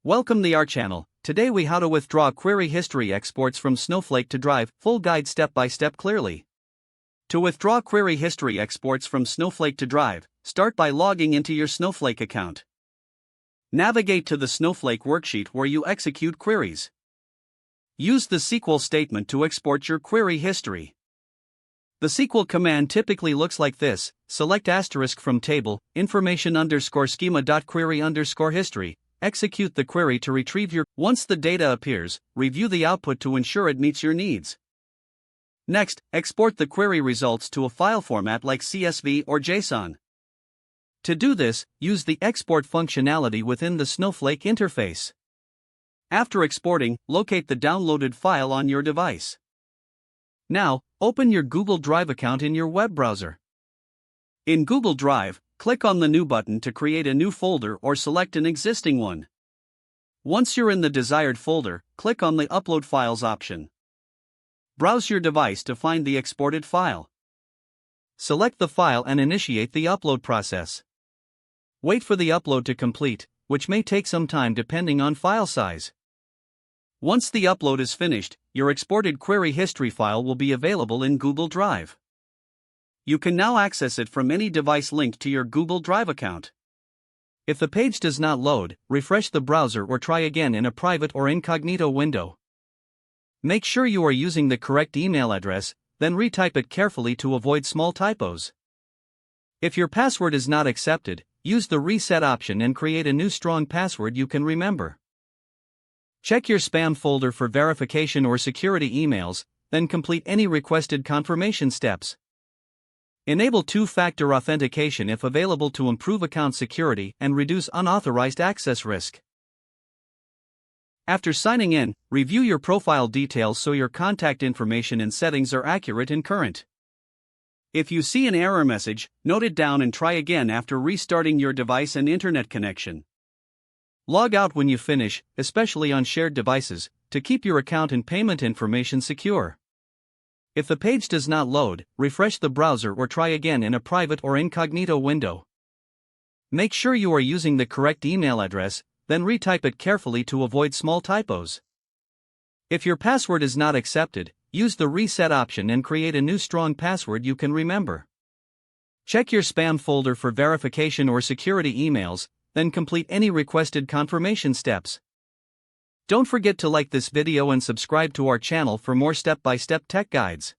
Welcome to our channel. Today we how to withdraw query history exports from Snowflake to Drive, full guide step by step clearly. To withdraw query history exports from Snowflake to Drive, start by logging into your Snowflake account. Navigate to the Snowflake worksheet where you execute queries. Use the SQL statement to export your query history. The SQL command typically looks like this: select asterisk from table, information_schema.query_history, execute the query to retrieve your. Once the data appears, review the output to ensure it meets your needs. Next, export the query results to a file format like CSV or JSON. To do this, use the export functionality within the Snowflake interface. After exporting, locate the downloaded file on your device. Now, open your Google Drive account in your web browser. In Google Drive, click on the New button to create a new folder or select an existing one. Once you're in the desired folder, click on the Upload Files option. Browse your device to find the exported file. Select the file and initiate the upload process. Wait for the upload to complete, which may take some time depending on file size. Once the upload is finished, your exported query history file will be available in Google Drive. You can now access it from any device linked to your Google Drive account. If the page does not load, refresh the browser or try again in a private or incognito window. Make sure you are using the correct email address, then retype it carefully to avoid small typos. If your password is not accepted, use the reset option and create a new strong password you can remember. Check your spam folder for verification or security emails, then complete any requested confirmation steps. Enable two-factor authentication if available to improve account security and reduce unauthorized access risk. After signing in, review your profile details so your contact information and settings are accurate and current. If you see an error message, note it down and try again after restarting your device and internet connection. Log out when you finish, especially on shared devices, to keep your account and payment information secure. If the page does not load, refresh the browser or try again in a private or incognito window. Make sure you are using the correct email address, then retype it carefully to avoid small typos. If your password is not accepted, use the reset option and create a new strong password you can remember. Check your spam folder for verification or security emails, then complete any requested confirmation steps. Don't forget to like this video and subscribe to our channel for more step-by-step tech guides.